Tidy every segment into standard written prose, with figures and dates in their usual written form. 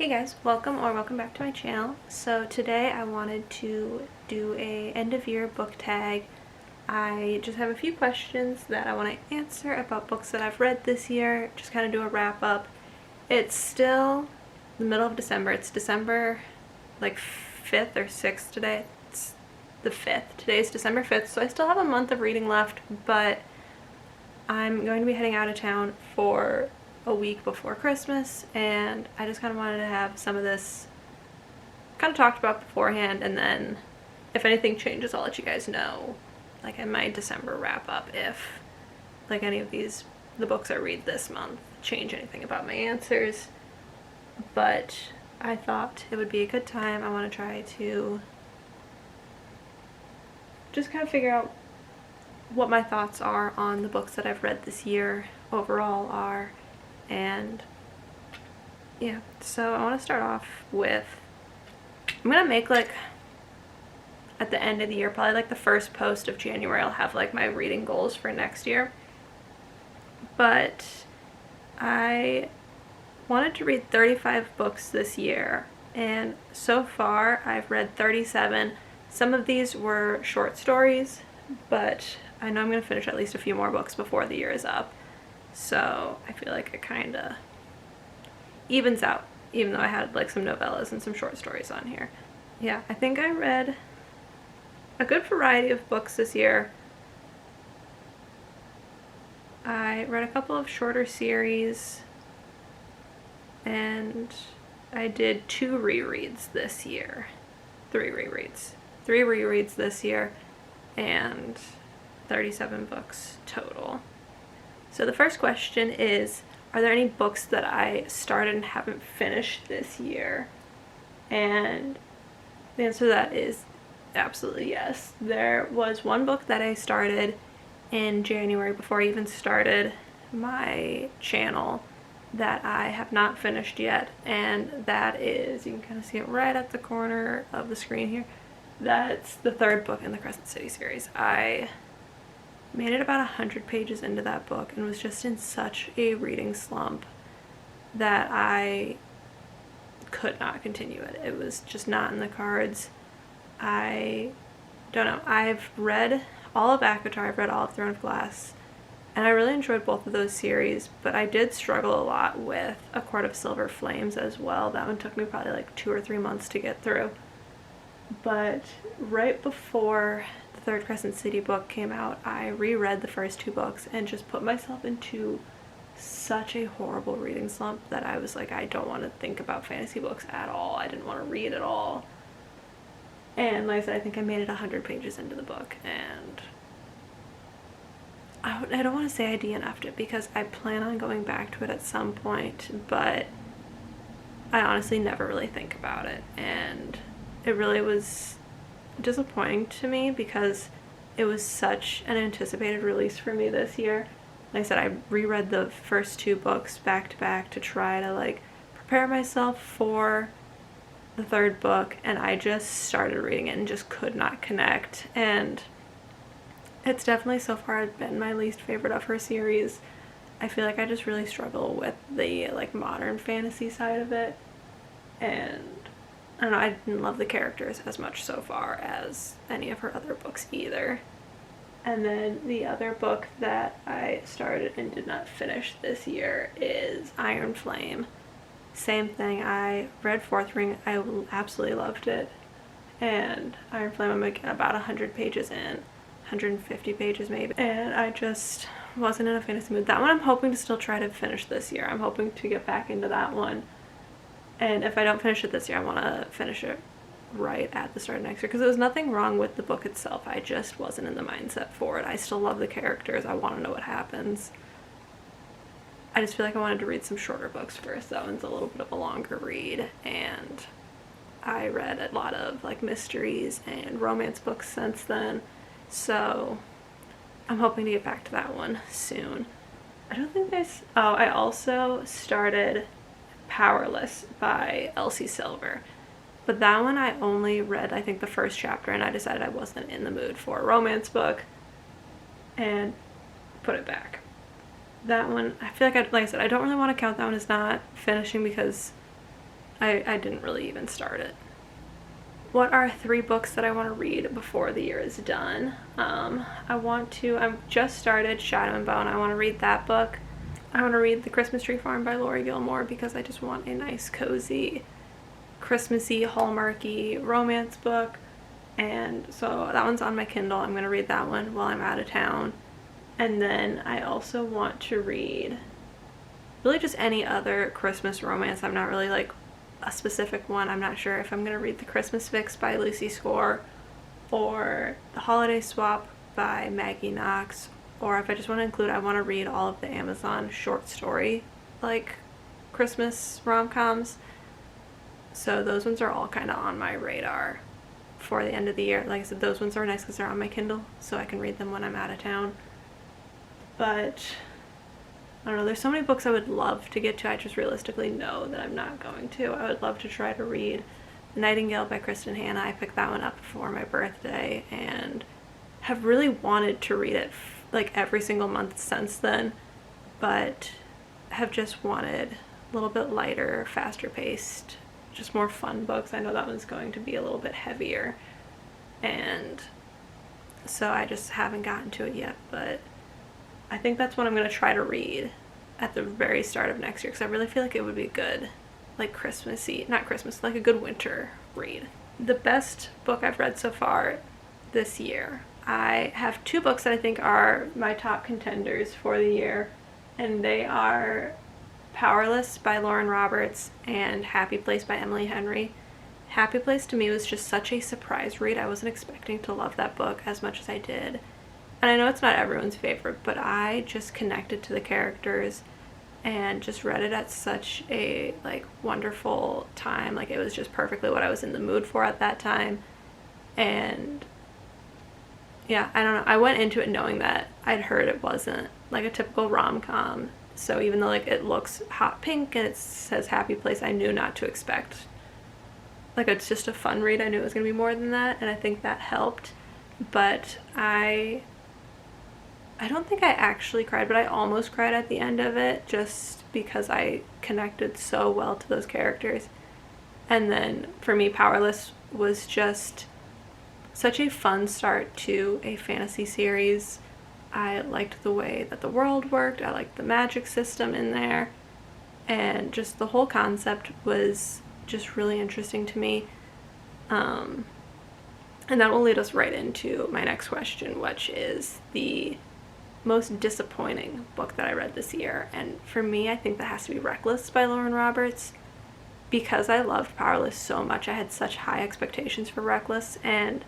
Hey guys, welcome back to my channel. So today I wanted to do a end of year book tag. I just have a few questions that I want to answer about books that I've read this year, just kind of do a wrap up. It's still the middle of December. It's December like 5th or 6th today. It's the 5th. Today's December 5th, so I still have a month of reading left, but I'm going to be heading out of town for a week before Christmas, and I just kind of wanted to have some of this kind of talked about beforehand, and then if anything changes I'll let you guys know, like in my December wrap up, if like any of the books I read this month change anything about my answers. But I thought it would be a good time. I want to try to just kind of figure out what my thoughts are on the books that I've read this year overall are. And yeah, so I want to start off with, I'm gonna make like at the end of the year, probably like the first post of January, I'll have like my reading goals for next year. But I wanted to read 35 books this year, and so far I've read 37. Some of these were short stories, but I know I'm going to finish at least a few more books before the year is up. So I feel like it kind of evens out, even though I had like some novellas and some short stories on here. Yeah, I think I read a good variety of books this year. I read a couple of shorter series, and I did 2 rereads this year. 3 rereads this year, and 37 books total. So the first question is, are there any books that I started and haven't finished this year? And the answer to that is absolutely yes. There was one book that I started in January before I even started my channel that I have not finished yet, and that is, you can kind of see it right at the corner of the screen here, that's the 3rd book in the Crescent City series. I made it about 100 pages into that book and was just in such a reading slump that I could not continue it. It was just not in the cards. I don't know. I've read all of ACOTAR, I've read all of Throne of Glass, and I really enjoyed both of those series, but I did struggle a lot with A Court of Silver Flames as well. That one took me probably like 2 or 3 months to get through. But right before the 3rd Crescent City book came out, I reread the first 2 books and just put myself into such a horrible reading slump that I was like, I don't want to think about fantasy books at all. I didn't want to read at all. And like I said, I think I made it 100 pages into the book, and I don't want to say I DNF'd it because I plan on going back to it at some point, but I honestly never really think about it, and it really was disappointing to me because it was such an anticipated release for me this year. Like I said, I reread the first 2 books back to back to try to like prepare myself for the 3rd book, and I just started reading it and just could not connect, and it's definitely so far been my least favorite of her series. I feel like I just really struggle with the like modern fantasy side of it, and I don't know, I didn't love the characters as much so far as any of her other books either. And then the other book that I started and did not finish this year is Iron Flame. Same thing, I read 4th Ring, I absolutely loved it, and Iron Flame I'm like about 100 pages in, 150 pages maybe, and I just wasn't in a fantasy mood. That one I'm hoping to still try to finish this year. I'm hoping to get back into that one. And if I don't finish it this year, I want to finish it right at the start of next year, because there was nothing wrong with the book itself. I just wasn't in the mindset for it. I still love the characters. I want to know what happens. I just feel like I wanted to read some shorter books first. That one's a little bit of a longer read, and I read a lot of like mysteries and romance books since then. So I'm hoping to get back to that one soon. I don't think I also started Powerless by Elsie Silver, but that one I only read I think the first chapter, and I decided I wasn't in the mood for a romance book and put it back. That one, I feel like I said, I don't really want to count that one as not finishing because I didn't really even start it. What are 3 books that I want to read before the year is done? I've just started Shadow and Bone. I want to read that book. I want to read The Christmas Tree Farm by Laurie Gilmore because I just want a nice, cozy, Christmassy, Hallmarky romance book. And so that one's on my Kindle. I'm going to read that one while I'm out of town. And then I also want to read really just any other Christmas romance. I'm not really like a specific one. I'm not sure if I'm going to read The Christmas Fix by Lucy Score or The Holiday Swap by Maggie Knox, or if I just want to include, I want to read all of the Amazon short story like Christmas rom-coms. So those ones are all kind of on my radar for the end of the year. Like I said, those ones are nice because they're on my Kindle, so I can read them when I'm out of town. But I don't know, there's so many books I would love to get to. I just realistically know that I'm not going to. I would love to try to read The Nightingale by Kristen Hanna. I picked that one up for my birthday and have really wanted to read it like every single month since then, but have just wanted a little bit lighter, faster paced, just more fun books. I know that one's going to be a little bit heavier, and so I just haven't gotten to it yet, but I think that's what I'm going to try to read at the very start of next year, because I really feel like it would be good, like Christmassy, not Christmas, like a good winter read. The best book I've read so far this year. I have 2 books that I think are my top contenders for the year, and they are Powerless by Lauren Roberts and Happy Place by Emily Henry. Happy Place to me was just such a surprise read. I wasn't expecting to love that book as much as I did. And I know it's not everyone's favorite, but I just connected to the characters and just read it at such a like wonderful time. Like it was just perfectly what I was in the mood for at that time. And yeah, I don't know. I went into it knowing that I'd heard it wasn't like a typical rom-com. So even though like it looks hot pink and it says Happy Place, I knew not to expect. Like it's just a fun read. I knew it was going to be more than that, and I think that helped. But I don't think I actually cried, but I almost cried at the end of it just because I connected so well to those characters. And then for me, Powerless was just such a fun start to a fantasy series. I liked the way that the world worked. I liked the magic system in there. And just the whole concept was just really interesting to me. And that will lead us right into my next question, which is the most disappointing book that I read this year. And for me, I think that has to be Reckless by Lauren Roberts. Because I loved Powerless so much, I had such high expectations for Reckless, and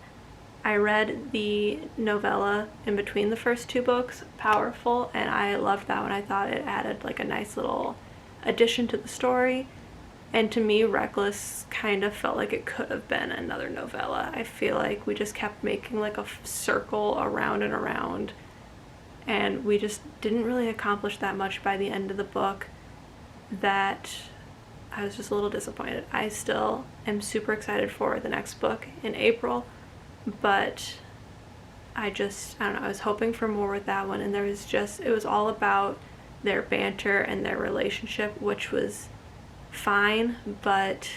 I read the novella in between the first 2 books, Powerful, and I loved that one. I thought it added like a nice little addition to the story. And to me, Reckless kind of felt like it could have been another novella. I feel like we just kept making like a circle around and around, and we just didn't really accomplish that much by the end of the book, that I was just a little disappointed. I still am super excited for the next book in April, but I don't know, I was hoping for more with that one, and it was all about their banter and their relationship, which was fine, but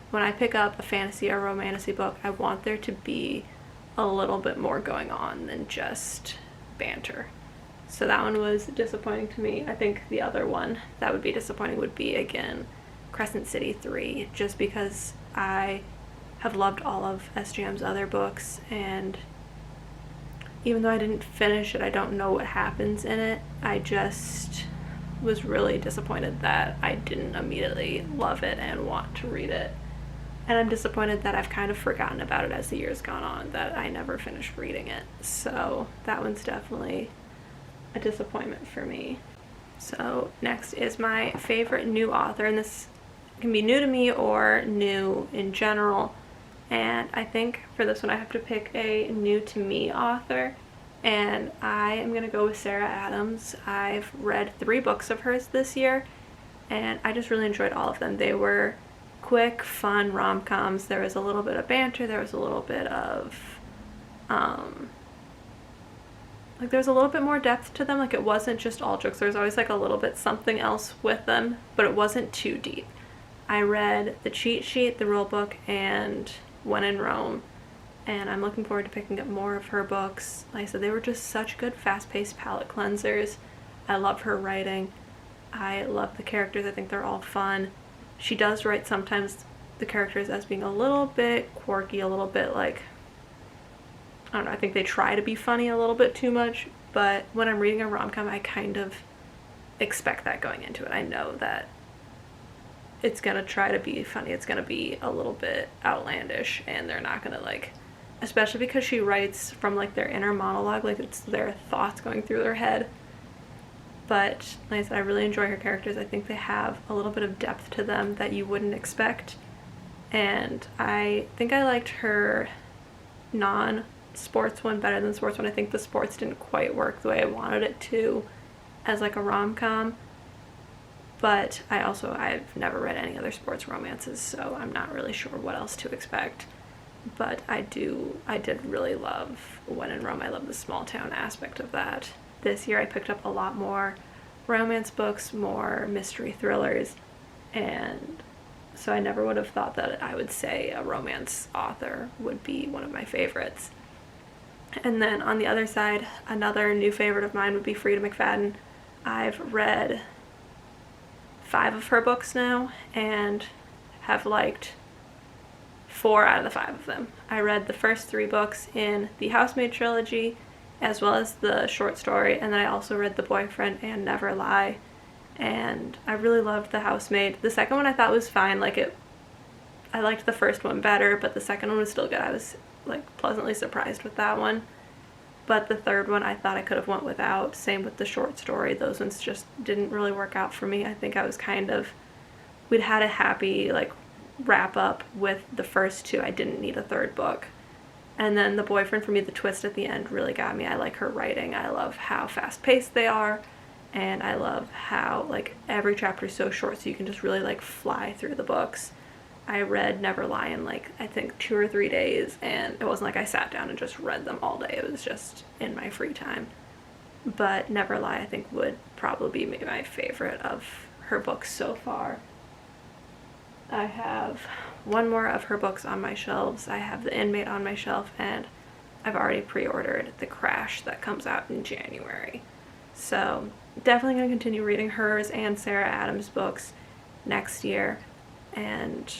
when I pick up a fantasy or romantasy book, I want there to be a little bit more going on than just banter. So that one was disappointing to me. I think the other one that would be disappointing would be, again, Crescent City 3, just because I have loved all of SGM's other books, and even though I didn't finish it, I don't know what happens in it. I just was really disappointed that I didn't immediately love it and want to read it. And I'm disappointed that I've kind of forgotten about it as the years gone on, that I never finished reading it. So that one's definitely a disappointment for me. So next is my favorite new author, and this can be new to me or new in general. And I think for this one I have to pick a new to me author, and I am going to go with Sarah Adams. I've read 3 books of hers this year, and I just really enjoyed all of them. They were quick, fun rom-coms. There was a little bit of banter, there was a little bit of like there's a little bit more depth to them. Like it wasn't just all jokes. There was always like a little bit something else with them, but it wasn't too deep. I read The Cheat Sheet, the rule book, and When in Rome, and I'm looking forward to picking up more of her books. Like I said, they were just such good fast-paced palate cleansers. I love her writing. I love the characters. I think they're all fun. She does write sometimes the characters as being a little bit quirky, a little bit like, I don't know, I think they try to be funny a little bit too much, but when I'm reading a rom-com, I kind of expect that going into it. I know that it's gonna try to be funny, it's gonna be a little bit outlandish, and they're not gonna like, especially because she writes from like their inner monologue, like it's their thoughts going through their head. But like I said, I really enjoy her characters. I think they have a little bit of depth to them that you wouldn't expect, and I think I liked her non-sports one better than the sports one. I think the sports didn't quite work the way I wanted it to as like a rom-com, but I've never read any other sports romances, so I'm not really sure what else to expect. But I did really love When in Rome. I love the small town aspect of that. This year I picked up a lot more romance books, more mystery thrillers, and so I never would have thought that I would say a romance author would be one of my favorites. And then on the other side, another new favorite of mine would be Frida McFadden. I've read 5 of her books now and have liked 4 out of the 5 of them. I read the first 3 books in the Housemaid trilogy, as well as the short story, and then I also read The Boyfriend and Never Lie, and I really loved The Housemaid. The second one I thought was fine, I liked the first one better, but the second one was still good. I was like pleasantly surprised with that one. But the third one I thought I could have went without. Same with the short story. Those ones just didn't really work out for me. I think I was we'd had a happy like wrap up with the first 2. I didn't need a third book. And then The Boyfriend, for me, the twist at the end really got me. I like her writing. I love how fast paced they are. And I love how like every chapter is so short, so you can just really like fly through the books. I read Never Lie in like I think 2 or 3 days, and it wasn't like I sat down and just read them all day. It was just in my free time. But Never Lie I think would probably be my favorite of her books so far. I have one more of her books on my shelves. I have The Inmate on my shelf, and I've already pre-ordered The Crash that comes out in January. So definitely going to continue reading hers and Sarah Adams' books next year, and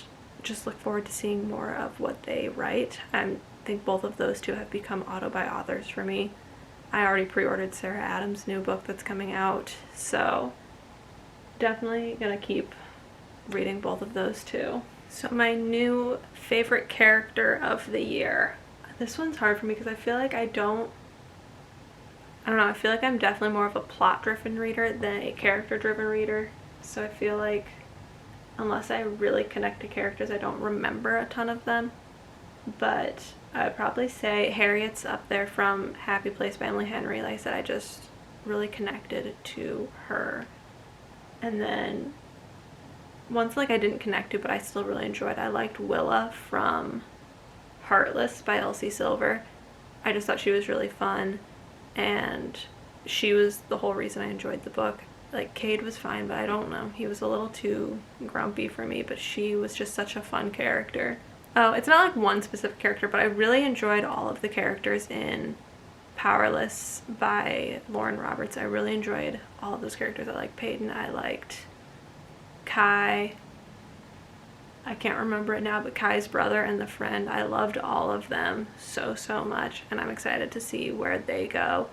just look forward to seeing more of what they write. I think both of those 2 have become auto-buy authors for me. I already pre-ordered Sarah Adams' new book that's coming out, so definitely gonna keep reading both of those 2. So my new favorite character of the year. This one's hard for me because I feel like I don't know, I feel like I'm definitely more of a plot-driven reader than a character-driven reader. So I feel like unless I really connect to characters, I don't remember a ton of them. But I would probably say Harriet's up there from Happy Place by Emily Henry. Like I said, I just really connected to her. And then ones like I didn't connect to but I still really enjoyed, I liked Willa from Heartless by Elsie Silver. I just thought she was really fun, and she was the whole reason I enjoyed the book. Like, Cade was fine, but I don't know, he was a little too grumpy for me, but she was just such a fun character. Oh, it's not like one specific character, but I really enjoyed all of the characters in Powerless by Lauren Roberts. I really enjoyed all of those characters. I liked Peyton, I liked Kai, I can't remember it now, but Kai's brother and the friend. I loved all of them so much, and I'm excited to see where they go.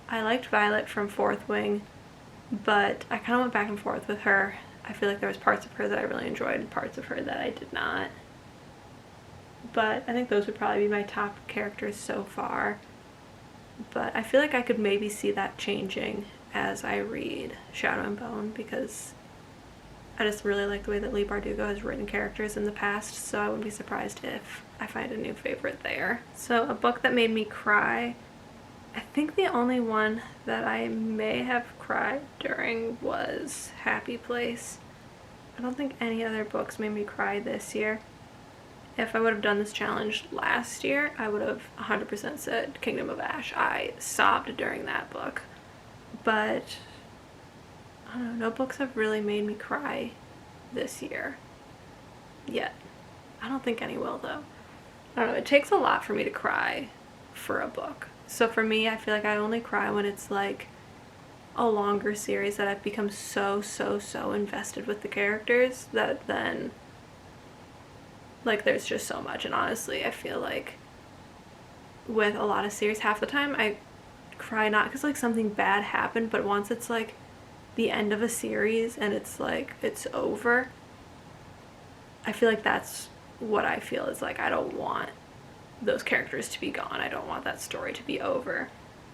I liked Violet from Fourth Wing, but I kind of went back and forth with her. I feel like there was parts of her that I really enjoyed and parts of her that I did not. But I think those would probably be my top characters so far. But I feel like I could maybe see that changing as I read Shadow and Bone, because I just really like the way that Leigh Bardugo has written characters in the past, so I wouldn't be surprised if I find a new favorite there. So a book that made me cry, I think the only one that I may have cried during was Happy Place. I don't think any other books made me cry this year. If I would have done this challenge last year, I would have 100% said Kingdom of Ash. I sobbed during that book. But I don't know, no books have really made me cry this year. yet. I don't think any will though. I don't know, it takes a lot for me to cry for a book. So for me, I feel like I only cry when it's like a longer series that I've become so invested with the characters that then, like, there's just so much. And honestly, I feel like with a lot of series, half the time I cry not because like something bad happened, but once it's like the end of a series and it's like it's over, I feel like that's what I feel is like I don't want those characters to be gone. I don't want that story to be over.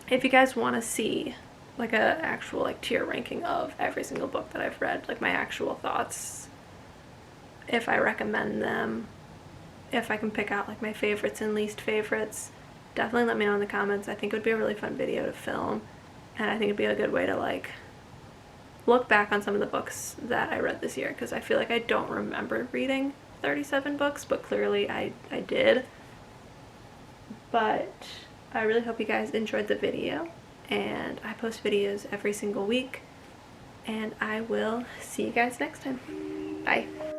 If you guys want to see like a actual like tier ranking of every single book that I've read, like my actual thoughts, if I recommend them, if I can pick out like my favorites and least favorites, definitely let me know in the comments. I think it would be a really fun video to film, and I think it'd be a good way to like look back on some of the books that I read this year, because I feel like I don't remember reading 37 books, but clearly I did. But I really hope you guys enjoyed the video, and I post videos every single week, and I will see you guys next time. Bye.